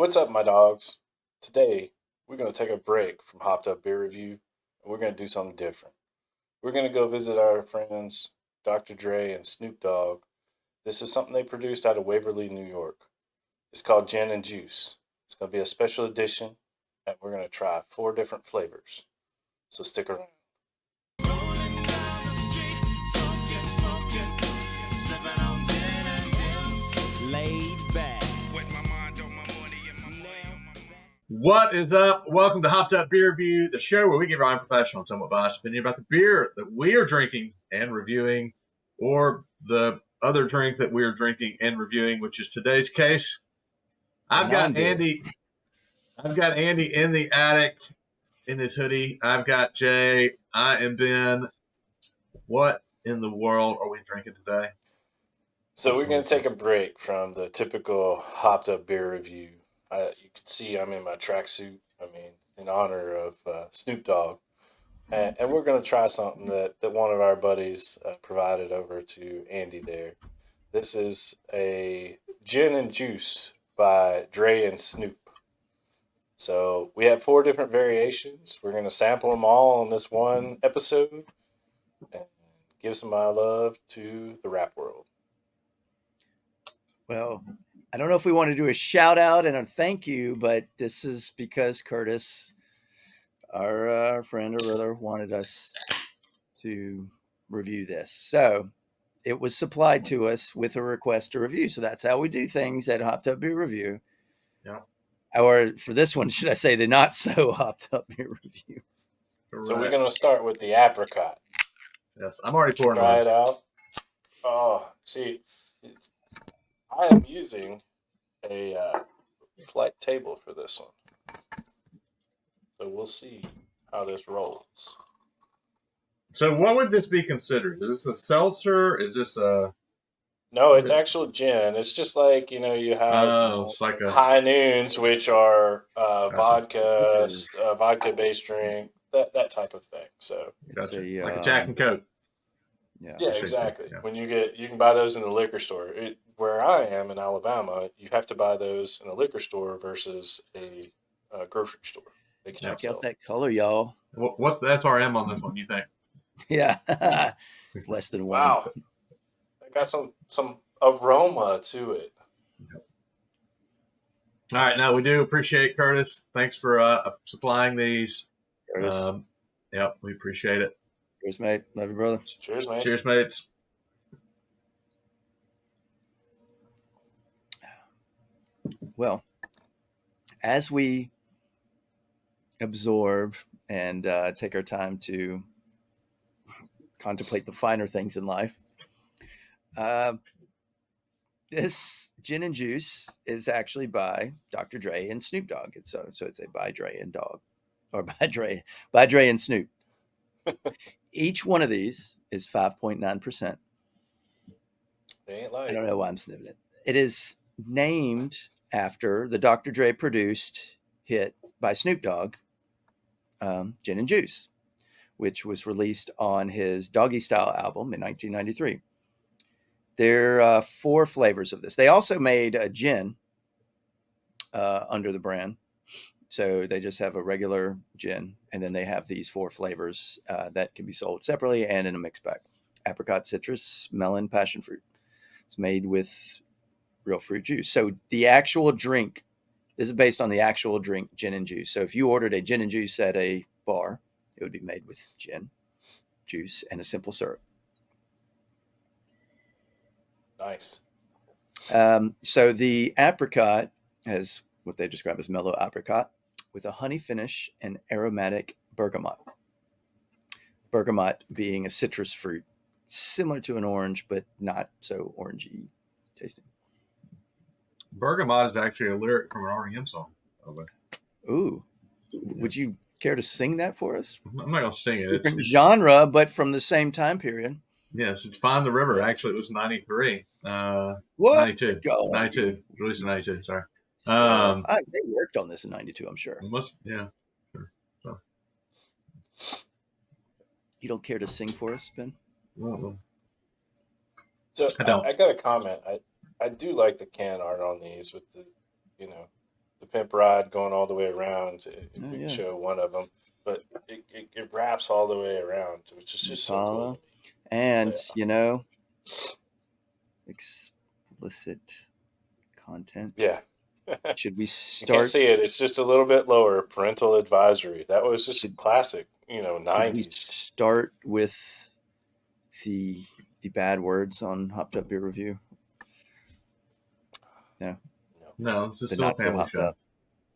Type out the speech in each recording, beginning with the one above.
What's up, my dogs? Today, we're going to take a break from Hopped Up Beer Review and we're going to do something different. We're going to go visit our friends, Dr. Dre and Snoop Dogg. This is something they produced out of Waverly, New York. It's called Gin and Juice. It's going to be a special edition and we're going to try 4 different flavors. So stick around. What is up? Welcome to Hopped Up Beer Review, the show where we give our unprofessional and somewhat biased opinion about the beer that we are drinking and reviewing, or the other drink that we are drinking and reviewing, which is today's case. I've got Andy in the attic in his hoodie. I've got Jay. I am Ben. What in the world are we drinking today? So we're going to take a break from the typical Hopped Up Beer Review. You can see I'm in my tracksuit. In honor of Snoop Dogg. And we're going to try something that one of our buddies provided over to Andy there. This is a Gin and Juice by Dre and Snoop. So we have 4 different variations. We're going to sample them all on this one episode and give some of my love to the rap world. Well, I don't know if we want to do a shout out and a thank you, but this is because Curtis, our friend or brother, wanted us to review this. So it was supplied to us with a request to review. So that's how we do things at Hopped Up Beer Review. Yeah. Or for this one, should I say the not so Hopped Up Beer Review? Correct. So we're going to start with the apricot. Yes, I'm already pouring Try mine. it out. Oh, see, I am using a flight table for this one. So we'll see how this rolls. So what would this be considered? Is this a seltzer? Is this a... No, it's actual gin. It's just like, you have it's like a... high noons, which are vodka-based drink, that type of thing. So Gotcha. Like a Jack and Coke. Yeah, exactly. Yeah. When you can buy those in the liquor store. Where I am in Alabama, you have to buy those in a liquor store versus a grocery store. Check out that color, y'all. What's the SRM on this one, you think? Yeah, it's less than 1. Wow, it got some aroma to it. Yep. All right, now we do appreciate Curtis. Thanks for supplying these. Curtis. Yep, we appreciate it. Cheers, mate. Love you, brother. Cheers, mate. Cheers, mates. Well, as we absorb and take our time to contemplate the finer things in life, this Gin and Juice is actually by Dr. Dre and Snoop Dogg. So it's a by Dre and Dogg, or by Dre and Snoop. Each one of these is 5.9%. They ain't lying. I don't know why I'm sniffing it. It is named after the Dr. Dre produced hit by Snoop Dogg, Gin and Juice, which was released on his Doggy Style album in 1993. There are 4 flavors of this. They also made a gin under the brand. So they just have a regular gin, and then they have these 4 flavors that can be sold separately and in a mixed bag. Apricot, citrus, melon, passionfruit. It's made with real fruit juice. So the actual drink, this is based on the actual drink, gin and juice. So if you ordered a gin and juice at a bar, it would be made with gin, juice, and a simple syrup. Nice. So the apricot has what they describe as mellow apricot with a honey finish and aromatic bergamot. Bergamot being a citrus fruit, similar to an orange, but not so orangey tasting. Bergamot is actually a lyric from an R.E.M. song. Ooh. Would you care to sing that for us? I'm not going to sing it. It's genre, but from the same time period. Yes, it's Find the River. Actually, it was 93. What? 92. 92. It was released in 92, sorry. They worked on this in 92, I'm sure. Yeah. Sure. So. You don't care to sing for us, Ben? Well, So I got a comment. I do like the can art on these with the, the pimp ride going all the way around. Oh, We can yeah. show one of them, but it wraps all the way around, which is just so cool. And, Yeah. Explicit content. Yeah. Should we You can't start? see it. It's just a little bit lower. Parental advisory. That was just Should- classic, Should we 90s. start with the bad words on Hopped Up Beer Review? No. No, this is The still a not so family hopped show. up.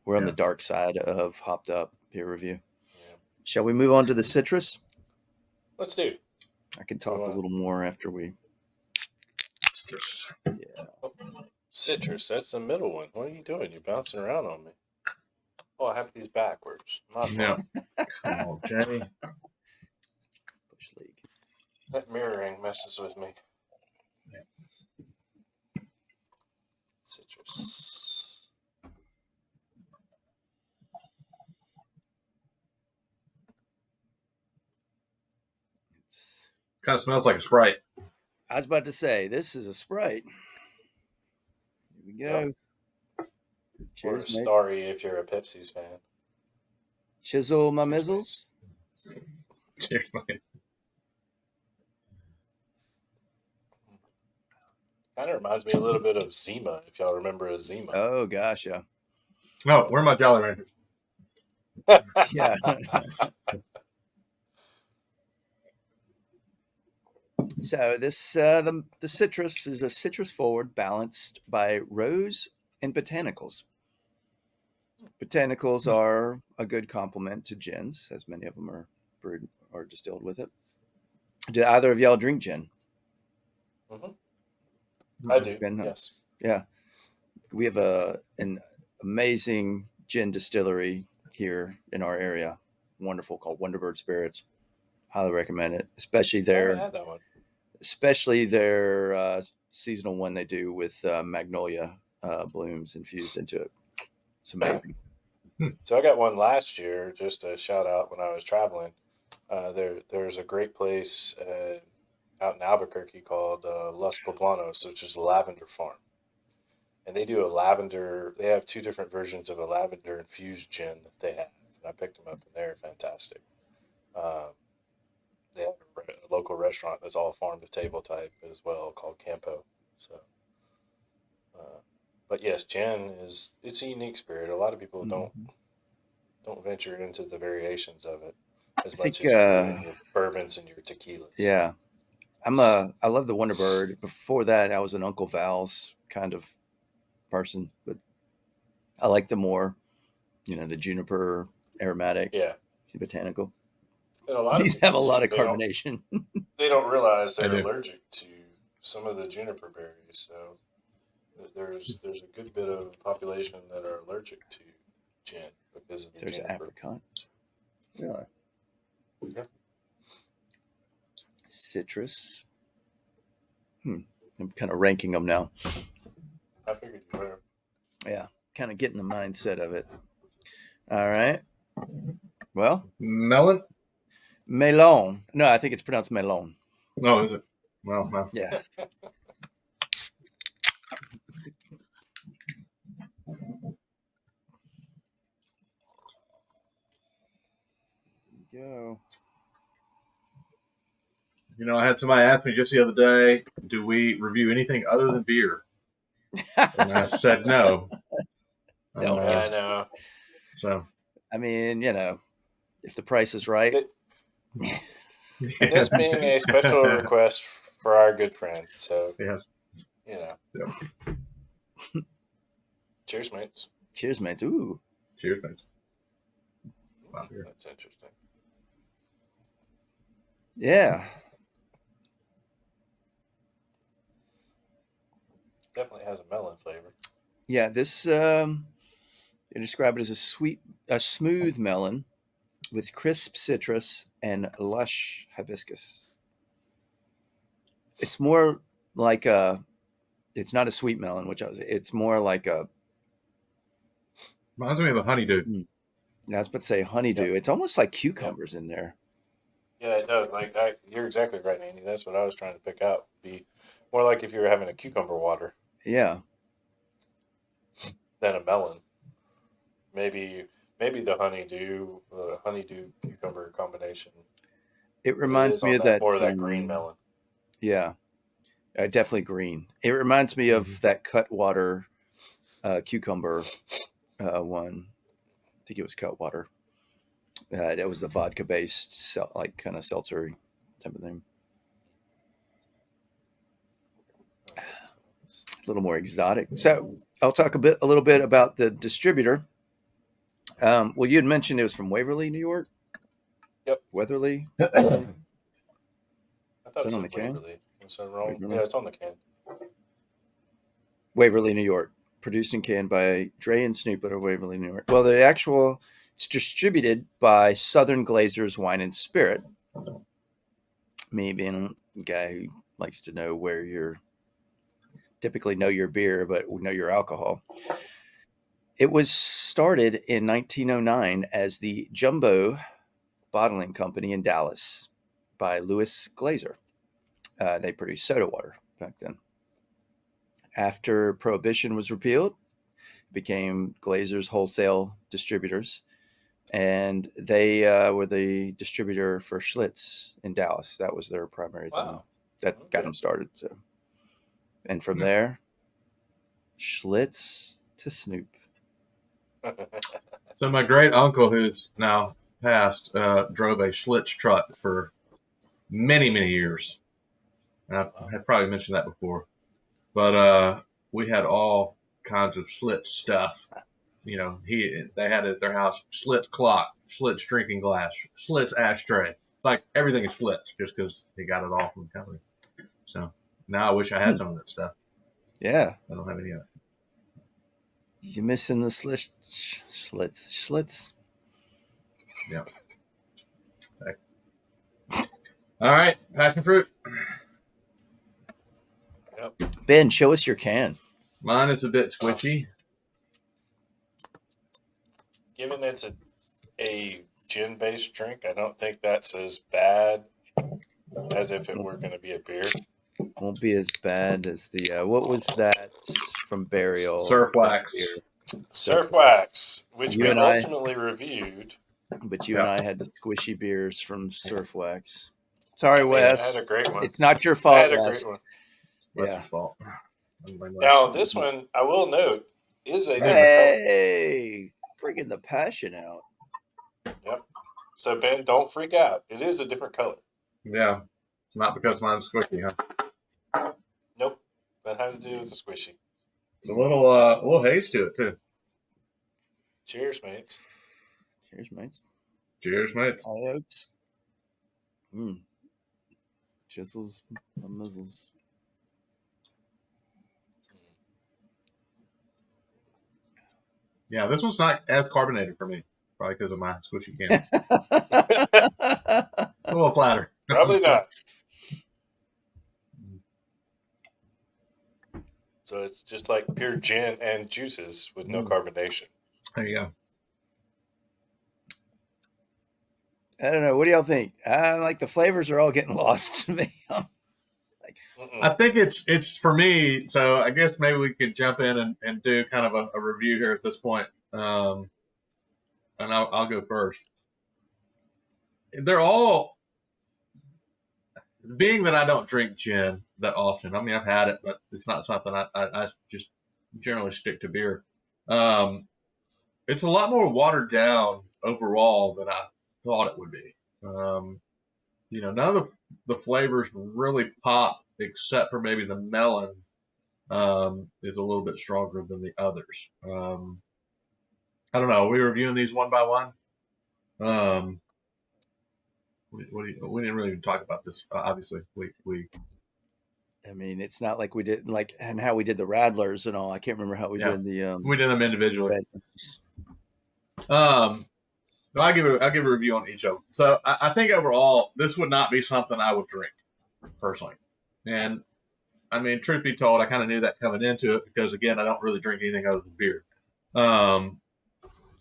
We're on Yeah. the dark side of Hopped Up Beer Review. Yeah. Shall we move on to the citrus? Let's do. I can talk a little more after we. Citrus. Yeah. Citrus. That's the middle one. What are you doing? You're bouncing around on me. Oh, I have these backwards. My Yeah. fault. Come on, Jamie. Bush League. That mirroring messes with me. Citrus. It's, Kind of smells like a Sprite. I was about to say, this is a Sprite. Here we go. Or Cheers, a mates. Starry if you're a Pepsi's fan. Chisel my Cheers, mizzles. Cheers, mate. Kind of reminds me a little bit of Zima, if y'all remember a Zima. Oh, gosh, yeah. Oh, where are my Jolly Ranchers? Yeah. So this the citrus is a citrus forward balanced by rose and botanicals. Botanicals are a good complement to gins, as many of them are brewed or distilled with it. Do either of y'all drink gin? I do. Ben, Yes. Yeah, we have an amazing gin distillery here in our area, wonderful, called Wonderbird Spirits. Highly recommend it, especially I haven't their had that one. seasonal one they do with magnolia blooms infused into it. It's amazing. So I got one last year. Just a shout out when I was traveling. There's a great place out in Albuquerque called Los Poblanos, which is a lavender farm, and they do a lavender. They have two different versions of a lavender infused gin that they have, and I picked them up, and they're fantastic. They have a local restaurant that's all farm to table type as well, called Campo. So, but yes, gin it's a unique spirit. A lot of people don't venture into the variations of it as much as you do in your bourbons and your tequilas. Yeah, I love the Wonderbird. Before that, I was an Uncle Val's kind of person, but I like the more, the juniper aromatic, botanical. And a lot These of people have a lot of too, carbonation. They don't realize they're I do. allergic to some of the juniper berries. So there's a good bit of population that are allergic to gin because of the There's juniper. apricot. Really? Yeah. Citrus. I'm kind of ranking them now. I figured you were. Yeah, kind of getting the mindset of it. All right. Well, Melon? Melon. No, I think it's pronounced Melon. No, is it? Well, no. Yeah. Go. I had somebody ask me just the other day, do we review anything other than beer? And I said no. Don't I know. So, I mean, if the price is right. This being a special request for our good friend. So, yes. Yeah. Cheers, mates. Cheers, mates. Ooh. Cheers, mates. Wow, that's interesting. Yeah. Definitely has a melon flavor. Yeah, this they describe it as a smooth melon with crisp citrus and lush hibiscus. It's more like it's not a sweet melon, it's more like a. Reminds me of a honeydew. I was about to say honeydew. Yep. It's almost like cucumbers in there. Yeah, it does. You're exactly right, Andy. That's what I was trying to pick out. Be more like if you were having a cucumber water. Yeah. Than a melon. maybe the honeydew cucumber combination. It But it reminds is me on of that that. more of that green melon. Yeah, definitely green. It reminds me of that Cutwater cucumber one. I think it was Cutwater. That was the vodka based, like kind of seltzer type of thing. A little more exotic. So I'll talk a little bit about the distributor. Well, you had mentioned it was from Waverly, New York. Yep. Weatherly. I thought Is it that on the said can? Waverly. Was I wrong? Waverly? Yeah, it's on the can. Waverly, New York. Produced and canned by Dre and Snoop out of Waverly, New York. Well, it's distributed by Southern Glazers Wine and Spirit. Me being a guy who likes to know typically know your beer, but know your alcohol. It was started in 1909 as the Jumbo Bottling Company in Dallas by Louis Glazer. They produced soda water back then. After Prohibition was repealed, it became Glazer's wholesale distributors, and they were the distributor for Schlitz in Dallas. That was their primary thing. Wow. That got Okay. them started. So, and from there, Schlitz to Snoop. So my great uncle, who's now passed, drove a Schlitz truck for many, many years. And I had probably mentioned that before, but we had all kinds of Schlitz stuff. You know, they had at their house Schlitz clock, Schlitz drinking glass, Schlitz ashtray. It's like everything is Schlitz just because he got it all from the company. So now I wish I had some of that stuff. Yeah, I don't have any of it. you're missing the Schlitz. Yeah. All right, Passionfruit. Yep. Ben, show us your can. Mine is a bit squishy. Given it's a gin-based drink, I don't think that's as bad as if it were going to be a beer. Won't be as bad as the what was that from Burial? Surf Wax. Surf Wax, which You we and I- ultimately reviewed. But you and I had the squishy beers from Surf Wax. Sorry, I Wes. had a great one. It's not your I fault, had a Wes. great one. That's Yeah. his fault. Now, this one, I will note, is a different color. Hey, bringing the passion out. Yep. So, Ben, don't freak out. It is a different color. Yeah. Not because mine's squishy, huh? Nope. That has to do with the squishy. It's a little haze to it too. Cheers, mates. Cheers, mates. Cheers, mates. High oaks. Chisels, mizzles. Yeah, this one's not as carbonated for me, probably because of my squishy can. A little flatter. Probably not. So it's just like pure gin and juices with no carbonation. There you go. I don't know. What do y'all think? Like the flavors are all getting lost to me. I think it's for me. So I guess maybe we could jump in and do kind of a review here at this point. And I'll go first. They're all, being that I don't drink gin that often. I mean, I've had it, but it's not something I just generally stick to beer. It's a lot more watered down overall than I thought it would be. None of the flavors really pop except for maybe the melon is a little bit stronger than the others. I don't know. Are we reviewing these one by one? We didn't really talk about this. Obviously, we. I mean, it's not like we did and how we did the Radlers and all. I can't remember how we did the. We did them individually. Red. I'll give a review on each of them. So I think overall, this would not be something I would drink personally. And I mean, truth be told, I kind of knew that coming into it because again, I don't really drink anything other than beer.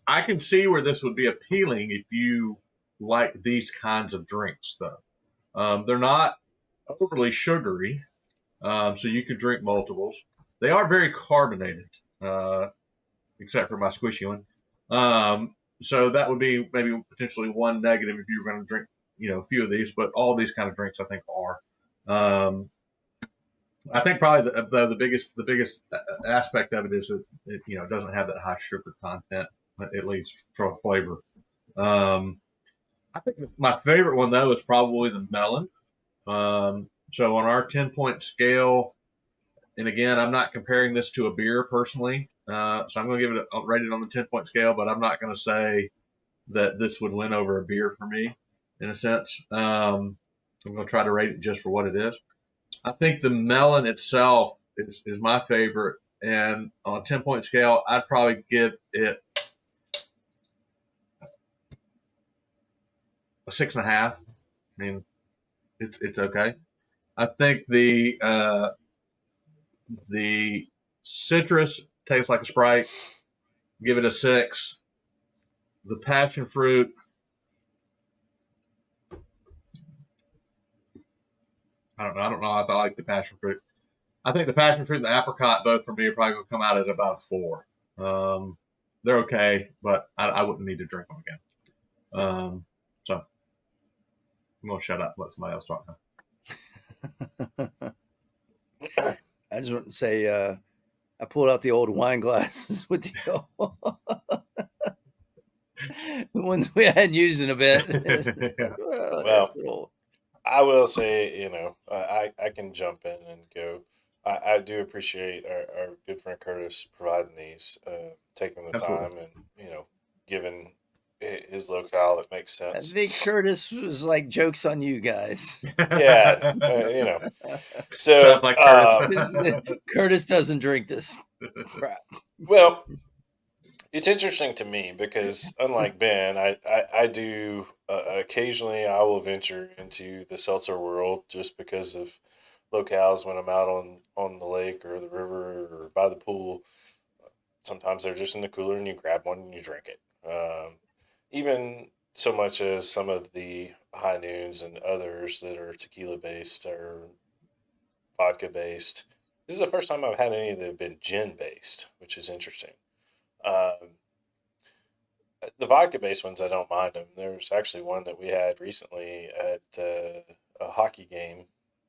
I can see where this would be appealing if you like these kinds of drinks, though. They're not overly sugary, so you could drink multiples. They are very carbonated, except for my squishy one. So that would be maybe potentially one negative if you were going to drink, a few of these. But all these kind of drinks, I think, are. I think probably the biggest aspect of it is that it doesn't have that high sugar content, at least for flavor. I think my favorite one though is probably the melon. So on our 10-point scale, and again, I'm not comparing this to a beer personally, so I'm going to give it rate it on the 10-point scale, but I'm not going to say that this would win over a beer for me, in a sense. I'm going to try to rate it just for what it is. I think the melon itself is my favorite, and on a 10-point scale, I'd probably give it a 6.5. I mean, it's okay. I think the citrus tastes like a Sprite. Give it a 6. The passion fruit, I don't know. I don't know if I like the passion fruit. I think the passion fruit and the apricot both for me are probably going to come out at about a 4. They're okay, but I wouldn't need to drink them again. So I'm going to shut up and let somebody else talk now. I just want to say, I pulled out the old wine glasses with the ones we hadn't used in a bit. Well, I will say, I can jump in and go. I do appreciate our good friend Curtis providing these, taking the Absolutely. time and, giving his locale. It makes I sense. think Curtis was like, joke's on you guys. Yeah, So Sounds like Curtis. Curtis doesn't drink this crap. Well, it's interesting to me because unlike Ben, I do occasionally I will venture into the seltzer world just because of locales when I'm out on the lake or the river or by the pool. Sometimes they're just in the cooler and you grab one and you drink it. Even so much as some of the high noons and others that are tequila based or vodka based. This is the first time I've had any that have been gin based, which is interesting. Um, the vodka based ones, I don't mind them. There's actually one that we had recently at a hockey game.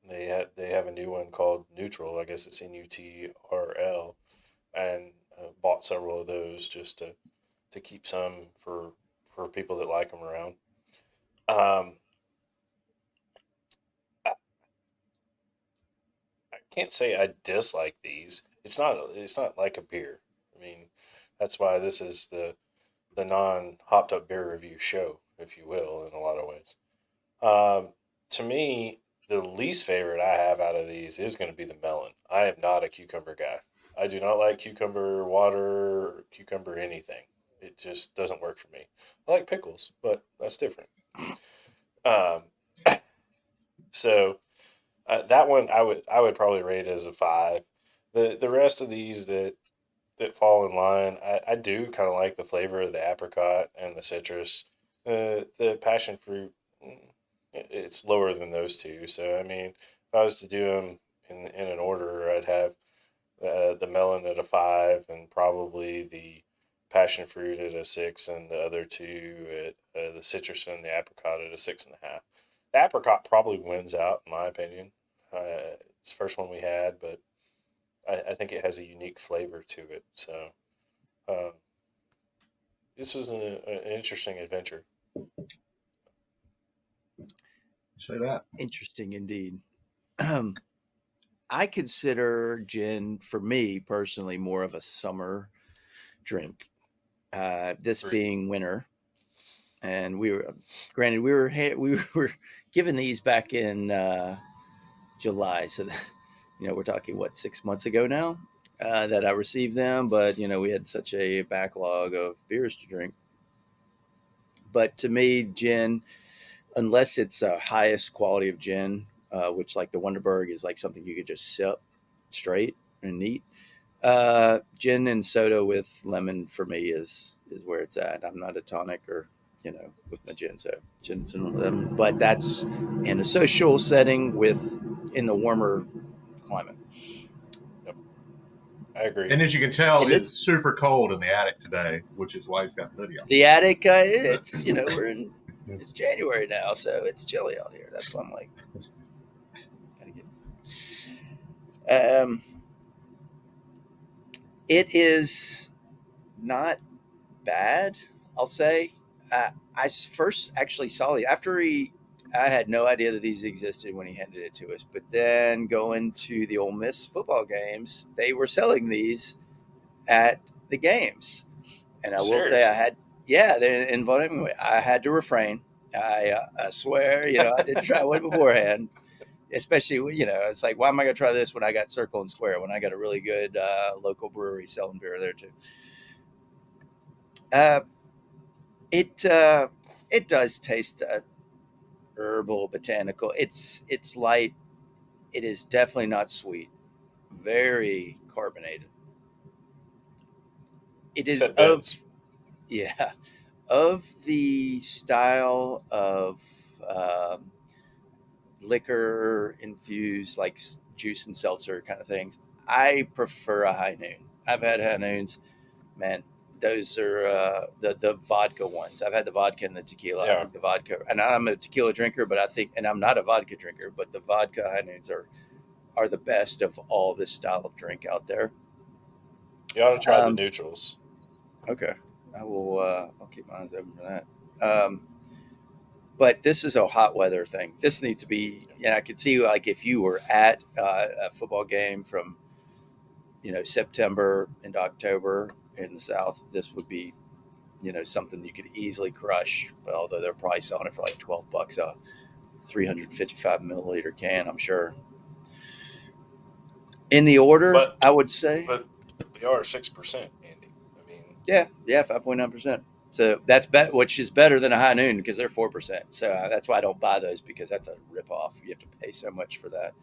They have a new one called Neutral. I guess it's NUTRL, and bought several of those just to keep some for people that like them around. Um, I, I can't say I dislike these. It's not like a beer. I mean, that's why this is the non hopped up beer review show, if you will, in a lot of ways. To me, the least favorite I have out of these is going to be the melon. I am not a cucumber guy. I do not like cucumber water, or cucumber anything. It just doesn't work for me. I like pickles, but that's different. Um, so that one I would probably rate as a 5. The rest of these that fall in line, I do kind of like the flavor of the apricot and the citrus. The passion fruit, it's lower than those two. So I mean, if I was to do them in an order, I'd have the melon at a 5, and probably the passion fruit at a 6, and the other two at the citrus and the apricot at a 6.5. The apricot probably wins out, in my opinion. It's the first one we had, but I think it has a unique flavor to it. So um, this was an interesting adventure. Say that. Interesting indeed. I consider gin, for me personally, more of a summer drink. This being winter, and granted, we were given these back in July, so we're talking 6 months ago now that I received them. But we had such a backlog of beers to drink. But to me, gin, unless it's a highest quality of gin, which like the Wonderberg is like something you could just sip straight and neat. Gin and soda with lemon for me is where it's at. I'm not a tonic or with my gin, so gin's and lemon, but that's in a social setting in the warmer climate. Yep. I agree. And as you can tell, And it's this- super cold in the attic today, which is why he's got the hoodie on. The attic, it's it's January now, so it's chilly out here. That's why I'm like, gotta get. It is not bad, I'll say. I first actually saw it after I had no idea that these existed when he handed it to us. But then going to the Ole Miss football games, they were selling these at the games, and I will say Seriously? they're inviting me. I had to refrain. I swear, I didn't try one beforehand. Especially, it's like, why am I going to try this when I got Circle and Square, when I got a really good local brewery selling beer there too. Uh, it does taste herbal, botanical. It's light. It is definitely not sweet. Very carbonated. It is Said Vince. of the style of um, liquor infused, like juice and seltzer kind of things. I prefer a high noon. I've had high noons, man. Those are the vodka ones. I've had the vodka and the tequila. I Yeah. think the vodka, and I'm a tequila drinker, but and I'm not a vodka drinker, but the vodka high noons are the best of all this style of drink out there. You ought to try the Um, neutrals. okay, I will. I'll keep my eyes open for that. But this is a hot weather thing. This needs to be. I could see, like, if you were at a football game from September into October in the South, this would be something you could easily crush. But although they're probably selling it for like $12 a 355 milliliter can, I'm sure. In the order, But I would say, but we are 6%, Andy. I mean, yeah, 5.9%. So that's which is better than a high noon because they're 4%. So that's why I don't buy those, because that's a ripoff. You have to pay so much for that.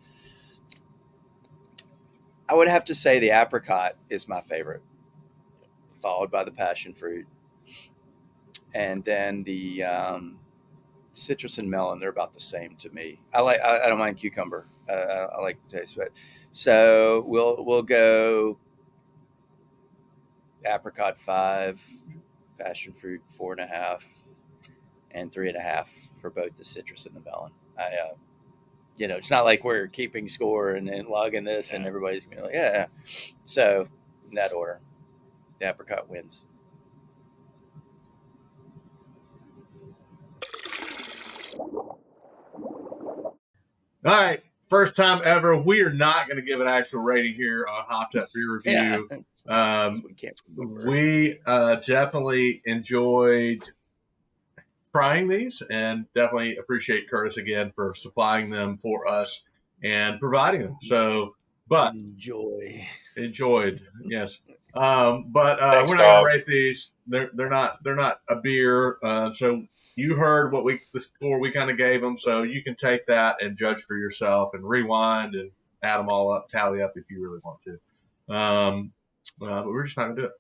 I would have to say the apricot is my favorite, followed by the passion fruit, and then the citrus and melon. They're about the same to me. I don't mind cucumber. I like the taste of it. So we'll go apricot 5, passion fruit 4.5, and 3.5 for both the citrus and the melon. It's not like we're keeping score and then logging this and everybody's gonna be like, yeah. So in that order, the apricot wins. All right. First time ever. We are not going to give an actual rating here on Hopped Up Beer Review. We can't remember. We definitely enjoyed trying these, and definitely appreciate Curtis again for supplying them for us and providing them. So, but enjoyed, yes. But Thanks, we're not going dog. to rate these. They're not a beer. So you heard the score we kind of gave them. So you can take that and judge for yourself and rewind and add them all up, tally up if you really want to. But we're just not going to do it.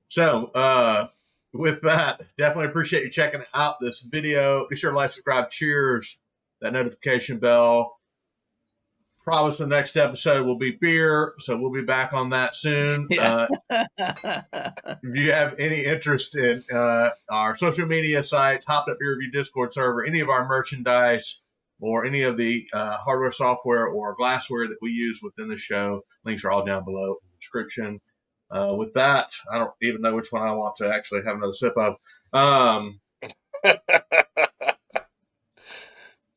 So with that, definitely appreciate you checking out this video. Be sure to like, subscribe, cheers, that notification bell. Promise the next episode will be beer, so we'll be back on that soon. Yeah. If you have any interest in our social media sites, Hopped Up Beer Review Discord server, any of our merchandise, or any of the hardware, software, or glassware that we use within the show, links are all down below in the description. With that, I don't even know which one I want to actually have another sip of.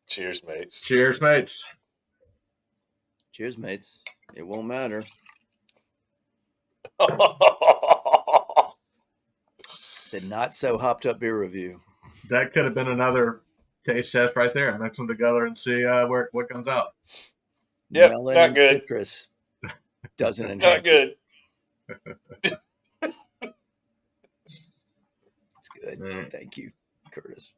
Cheers, mates. Cheers, mates. Cheers, mates. It won't matter. The not so hopped up beer review. That could have been another taste test right there. Mix them together and see what comes out. Yep, Melon not and good. citrus doesn't enhance. Not good. It's good. Thank you, Curtis.